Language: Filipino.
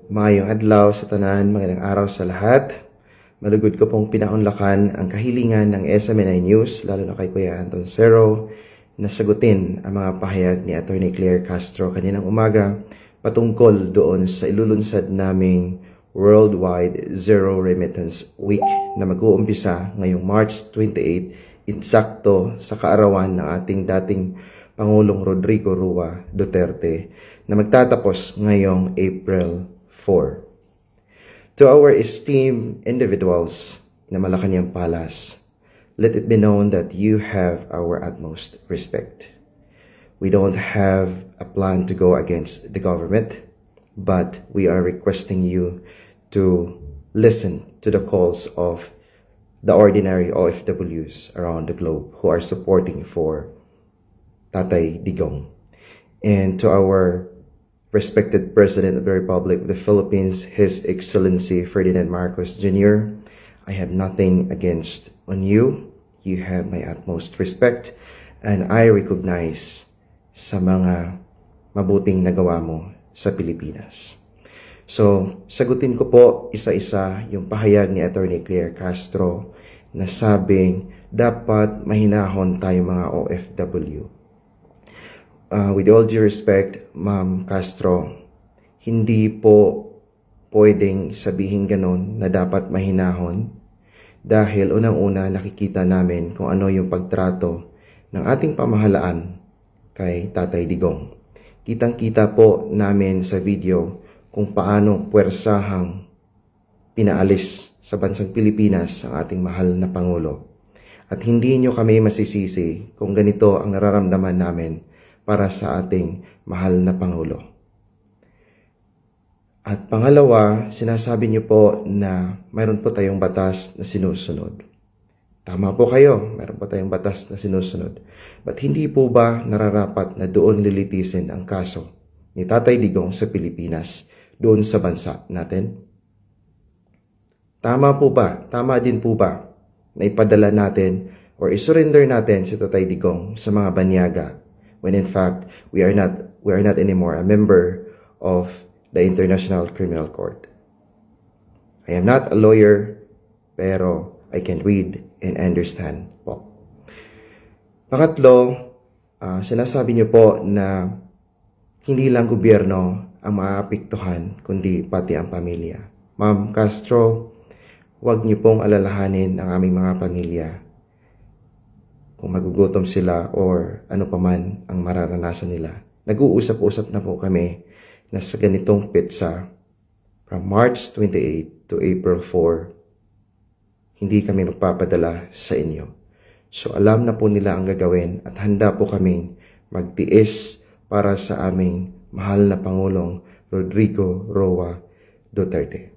Maayong adlaw sa tanan, magandang araw sa lahat. Malugod ko pong pinaunlakan ang kahilingan ng SMNI News, lalo na kay Kuya Anton Cero, na sagutin ang mga pahayag ni Attorney Claire Castro kaninang umaga patungkol doon sa ilulunsad naming Worldwide Zero Remittance Week na mag-uumpisa ngayong March 28, insakto sa kaarawan ng ating dating Pangulong Rodrigo Roa Duterte na magtatapos ngayong April 4. To our esteemed individuals na Malacanang Palace, let it be known that you have our utmost respect. We don't have a plan to go against the government, but we are requesting you to listen to the calls of the ordinary OFWs around the globe who are supporting for Tatay Digong. And to our respected President of the Republic of the Philippines, His Excellency Ferdinand Marcos Jr., I have nothing against on you. You have my utmost respect, and I recognize sa mga mabuting nagawa mo sa Pilipinas. So, sagutin ko po isa-isa yung pahayag ni Attorney Claire Castro na sabing dapat mahinahon tayo mga OFW. With all due respect, Ma'am Castro, hindi po pwedeng sabihin ganon na dapat mahinahon dahil unang-una nakikita namin kung ano yung pagtrato ng ating pamahalaan kay Tatay Digong. Kitang-kita po namin sa video kung paano puwersahang pinaalis sa bansang Pilipinas ang ating mahal na Pangulo. At hindi nyo kami masisisi kung ganito ang nararamdaman namin para sa ating mahal na Pangulo. At pangalawa, sinasabi niyo po na mayroon po tayong batas na sinusunod. Tama po kayo, mayroon po tayong batas na sinusunod. But hindi po ba nararapat na doon lilitisin ang kaso ni Tatay Digong sa Pilipinas, doon sa bansa natin? Tama po ba? Tama din po ba na ipadala natin or isurrender natin si Tatay Digong sa mga banyaga when in fact we are not anymore a member of the International Criminal Court? I am not a lawyer, pero I can read and understand po. Pangatlo, sinasabi niyo po na hindi lang gobyerno ang maaapektuhan, kundi pati ang pamilya. Ma'am Castro, huwag niyo pong alalahanin ang aming mga pamilya kung magugutom sila or ano paman ang mararanasan nila. Nag-uusap-usap na po kami na sa ganitong petsa from March 28 to April 4, hindi kami magpapadala sa inyo. So alam na po nila ang gagawin at handa po kaming magtiis para sa aming mahal na Pangulong Rodrigo Roa Duterte.